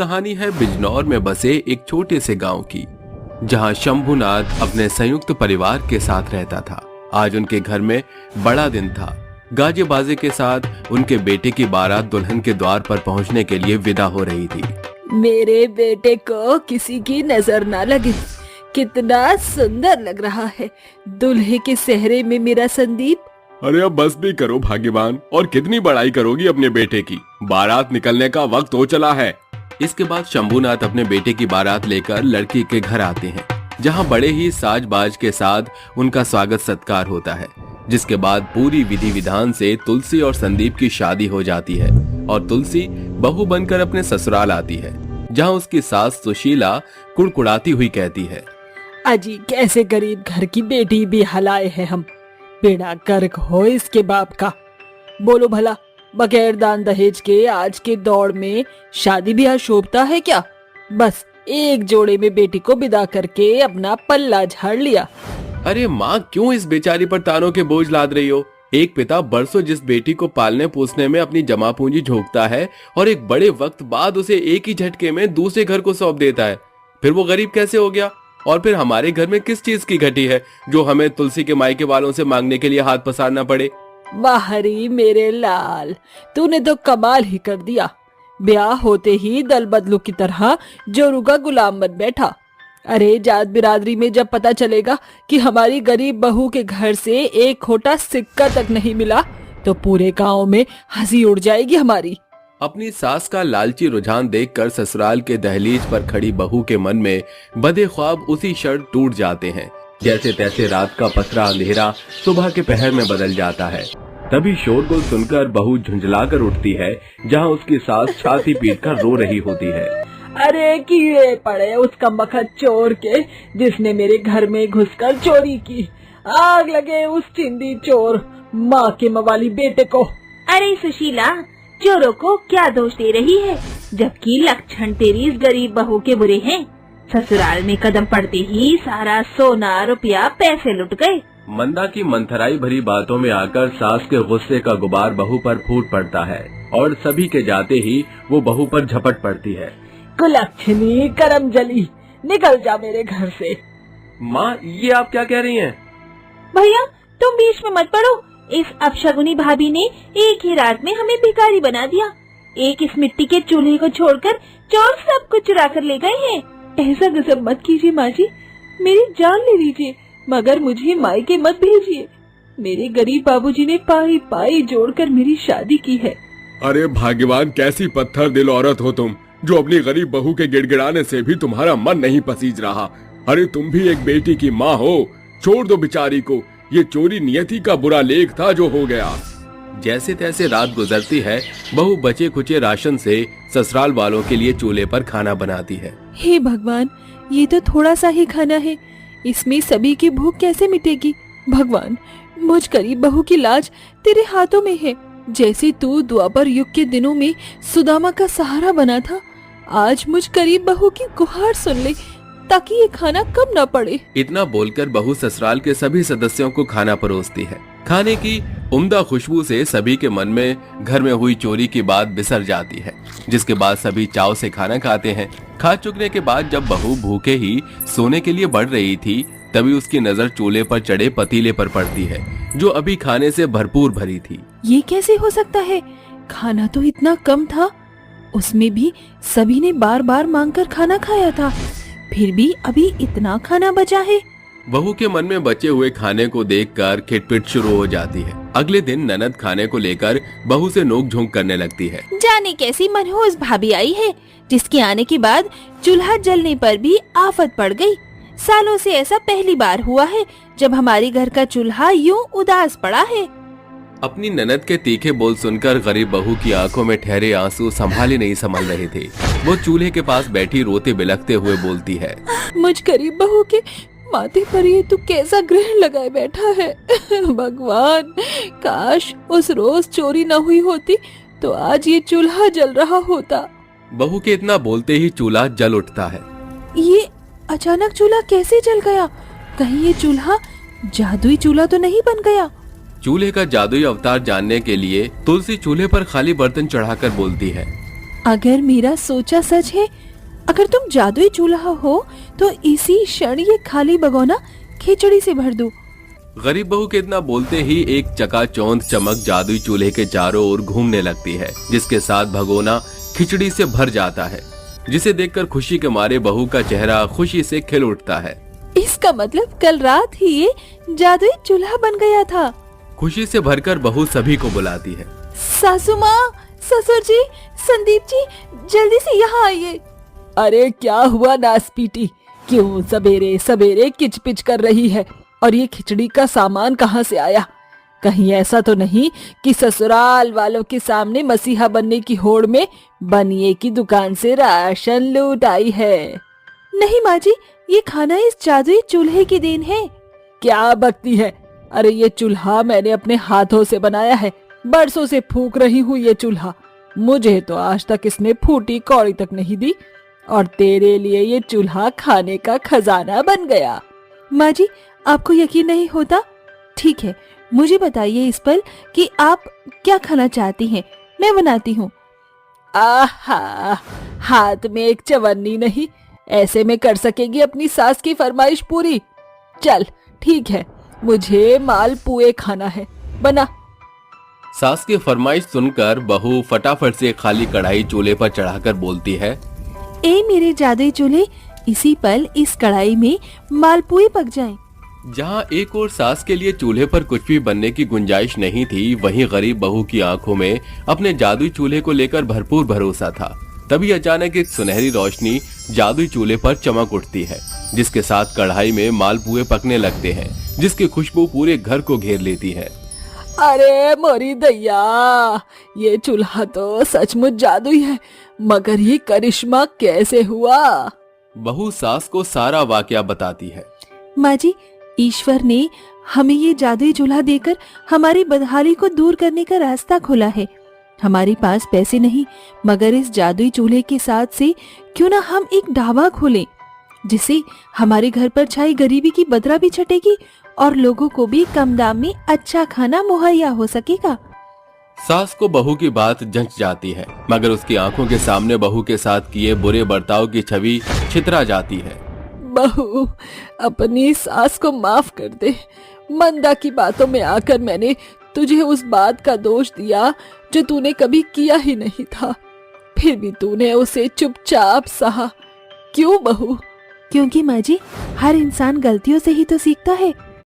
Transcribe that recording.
कहानी है बिजनौर में बसे एक छोटे से गांव की, जहां शंभुनाथ अपने संयुक्त परिवार के साथ रहता था। आज उनके घर में बड़ा दिन था। गाजे बाजे के साथ उनके बेटे की बारात दुल्हन के द्वार पर पहुंचने के लिए विदा हो रही थी। मेरे बेटे को किसी की नजर ना लगे, कितना सुंदर लग रहा है दूल्हे के सेहरे में मेरा संदीप। अरे अब बस भी करो भाग्यवान, और कितनी बड़ाई करोगी अपने बेटे की। बारात निकलने का वक्त हो चला है। इसके बाद शंभुनाथ अपने बेटे की बारात लेकर लड़की के घर आते हैं, जहां बड़े ही साज बाज के साथ उनका स्वागत सत्कार होता है। जिसके बाद पूरी विधि विधान से तुलसी और संदीप की शादी हो जाती है और तुलसी बहू बनकर अपने ससुराल आती है, जहां उसकी सास सुशीला कुड़कुड़ाती हुई कहती है, अजी कैसे गरीब घर की बेटी भी हलाए हैं हम, बेड़ा गर्क हो इसके बाप का। बोलो भला, बगैर दान दहेज के आज के दौर में शादी ब्याह शोभता है क्या? बस एक जोड़े में बेटी को विदा करके अपना पल्ला झाड़ लिया। अरे माँ, क्यों इस बेचारी पर तानों के बोझ लाद रही हो? एक पिता बरसों जिस बेटी को पालने पोसने में अपनी जमा पूंजी झोंकता है और एक बड़े वक्त बाद उसे एक ही झटके में दूसरे घर को सौंप देता है, फिर वो गरीब कैसे हो गया? और फिर हमारे घर में किस चीज की घटी है जो हमें तुलसी के मायके वालों से मांगने के लिए हाथ पसारना पड़े? बाहरी मेरे लाल, तूने तो कमाल ही कर दिया। ब्याह होते ही दल बदलू की तरह जोरू का गुलाम बन बैठा। अरे जात बिरादरी में जब पता चलेगा कि हमारी गरीब बहू के घर से एक खोटा सिक्का तक नहीं मिला तो पूरे गांव में हंसी उड़ जाएगी हमारी। अपनी सास का लालची रुझान देखकर ससुराल के दहलीज पर खड़ी बहू के मन में बदे ख्वाब उसी क्षण टूट जाते हैं। जैसे तैसे रात का पसरा अंधेरा सुबह के पहर में बदल जाता है। तभी शोरगुल सुनकर बहू झुंझलाकर उठती है, जहां उसकी सास छाती पीटकर रो रही होती है। अरे कीड़े पड़े उस कमबख्त चोर के, जिसने मेरे घर में घुसकर चोरी की। आग लगे उस चिंदी चोर माँ के मवाली बेटे को। अरे सुशीला, चोरों को क्या दोष दे रही है, जबकि लक्षण तेरी इस गरीब बहू के बुरे हैं। ससुराल में कदम पड़ते ही सारा सोना रुपया पैसे लुट गए। मंदा की मंथराई भरी बातों में आकर सास के गुस्से का गुबार बहू पर फूट पड़ता है और सभी के जाते ही वो बहू पर झपट पड़ती है। कुलक्षणी करम जली, निकल जा मेरे घर से। माँ, ये आप क्या कह रही हैं? भैया तुम बीच में मत पड़ो। इस अपशगुनी भाभी ने एक ही रात में हमें भिखारी बना दिया। एक इस मिट्टी के चूल्हे को छोड़कर चोर सब कुछ चुरा कर ले गए हैं। ऐसा गजब मत कीजिए माँ जी, मेरी जान ले लीजिए, मगर मुझे मायके मत भेजिए। मेरे गरीब बाबूजी ने पाई पाई जोड़कर मेरी शादी की है। अरे भाग्यवान, कैसी पत्थर दिल औरत हो तुम, जो अपनी गरीब बहू के गिड़गिड़ाने से भी तुम्हारा मन नहीं पसीज रहा। अरे तुम भी एक बेटी की माँ हो, छोड़ दो बेचारी को। ये चोरी नियति का बुरा लेख था जो हो गया। जैसे तैसे रात गुजरती है। बहू बचे खुचे राशन से ससुराल वालों के लिए चूल्हे पर खाना बनाती है। हे भगवान, ये तो थोड़ा सा ही खाना है, इसमें सभी की भूख कैसे मिटेगी? भगवान, मुझ गरीब बहू की लाज तेरे हाथों में है। जैसे तू द्वापर युग के दिनों में सुदामा का सहारा बना था, आज मुझ गरीब बहू की गुहार सुन ले, ताकि ये खाना कम न पड़े। इतना बोलकर बहू ससुराल के सभी सदस्यों को खाना परोसती है। खाने की उम्दा खुशबू से सभी के मन में घर में हुई चोरी की बात बिसर जाती है, जिसके बाद सभी चाव से खाना खाते हैं। खा चुकने के बाद जब बहू भूखे ही सोने के लिए बढ़ रही थी, तभी उसकी नजर चूल्हे पर चढ़े पतीले पर पड़ती है, जो अभी खाने से भरपूर भरी थी। ये कैसे हो सकता है? खाना तो इतना कम था, उसमें भी सभी ने बार बार मांगकर खाना खाया था, फिर भी अभी इतना खाना बचा है। बहू के मन में बचे हुए खाने को देखकर खिटपिट शुरू हो जाती है। अगले दिन ननद खाने को लेकर बहू से नोक झोंक करने लगती है। जाने कैसी मनहूस भाभी आई है, जिसके आने के बाद चूल्हा जलने पर भी आफत पड़ गई। सालों से ऐसा पहली बार हुआ है जब हमारे घर का चूल्हा यूं उदास पड़ा है। अपनी ननद के तीखे बोल सुनकर गरीब बहू की आंखों में ठहरे आंसू संभाले नहीं संभल रहे थे। वो चूल्हे के पास बैठी रोते बिलखते हुए बोलती है, मुझ गरीब बहू के माथे पर ये तू कैसा ग्रहण लगाए बैठा है। भगवान, काश उस रोज चोरी न हुई होती तो आज ये चूल्हा जल रहा होता। बहू के इतना बोलते ही चूल्हा जल उठता है। ये अचानक चूल्हा कैसे जल गया? कहीं ये चूल्हा जादुई चूल्हा तो नहीं बन गया? चूल्हे का जादुई अवतार जानने के लिए तुलसी चूल्हे पर खाली बर्तन चढ़ाकर बोलती है, अगर मेरा सोचा सच है, अगर तुम जादुई चूल्हा हो तो इसी क्षण ये खाली भगोना खिचड़ी से भर दो। गरीब बहू के इतना बोलते ही एक चकाचौंध चमक जादुई चूल्हे के चारों ओर घूमने लगती है, जिसके साथ भगोना खिचड़ी से भर जाता है, जिसे देखकर खुशी के मारे बहू का चेहरा खुशी से खिल उठता है। इसका मतलब कल रात ही ये जादुई चूल्हा बन गया था। खुशी से भरकर बहू सभी को बुलाती है। सासू माँ, ससुर जी, संदीप जी, जल्दी से यहाँ आइए। अरे क्या हुआ नासपीटी, क्यों सवेरे सवेरे किचपिच कर रही है? और ये खिचड़ी का सामान कहाँ से आया? कहीं ऐसा तो नहीं कि ससुराल वालों के सामने मसीहा बनने की होड़ में बनिए की दुकान से राशन लूट आई है? नहीं माँ जी, ये खाना इस जादुई चूल्हे की देन है। क्या बकती है? अरे ये चूल्हा मैंने अपने हाथों से बनाया है, बरसों से फूंक रही हूँ ये चूल्हा। मुझे तो आज तक इसने फूटी कौड़ी तक नहीं दी, और तेरे लिए ये चूल्हा खाने का खजाना बन गया। माँ जी, आपको यकीन नहीं होता? ठीक है, मुझे बताइए इस पल कि आप क्या खाना चाहती हैं, मैं बनाती हूँ। आहा, हाथ में एक चवन्नी नहीं, ऐसे में कर सकेगी अपनी सास की फरमाइश पूरी? चल ठीक है, मुझे मालपुए खाना है, बना। सास की फरमाइश सुनकर बहू फटाफट से खाली कढ़ाई चूल्हे पर चढ़ाकर बोलती है, ए मेरे जादुई चूल्हे, इसी पल इस कढ़ाई में मालपुए पक जाएं। जहाँ एक और सास के लिए चूल्हे पर कुछ भी बनने की गुंजाइश नहीं थी, वहीं गरीब बहू की आंखों में अपने जादुई चूल्हे को लेकर भरपूर भरोसा था। तभी अचानक एक सुनहरी रोशनी जादुई चूल्हे पर चमक उठती है, जिसके साथ कढ़ाई में मालपुए पकने लगते हैं, जिसकी खुशबू पूरे घर को घेर लेती है। अरे मोरी दैया, ये चूल्हा तो सचमुच जादुई है, मगर ये करिश्मा कैसे हुआ? बहू सास को सारा वाकया बताती है। माँ जी, ईश्वर ने हमें ये जादुई चूल्हा देकर हमारी बदहाली को दूर करने का रास्ता खोला है। हमारे पास पैसे नहीं, मगर इस जादुई चूल्हे के साथ से क्यों ना हम एक ढाबा खोलें, जिससे हमारे घर पर छाई गरीबी की बदरा भी छटेगी और लोगों को भी कम दाम में अच्छा खाना मुहैया हो सकेगा। सास को बहू की बात जंच जाती है, मगर उसकी आंखों के सामने बहू के साथ किए बुरे बर्ताव की छवि छितरा जाती है। बहू, अपनी सास को माफ कर दे। मंदा की बातों में आकर मैंने तुझे उस बात का दोष दिया जो तूने कभी किया ही नहीं था, फिर भी तूने उसे चुपचाप सहा। क्यों बहू? क्योंकि माँ जी, हर इंसान गलतियों से ही तो सीखता है।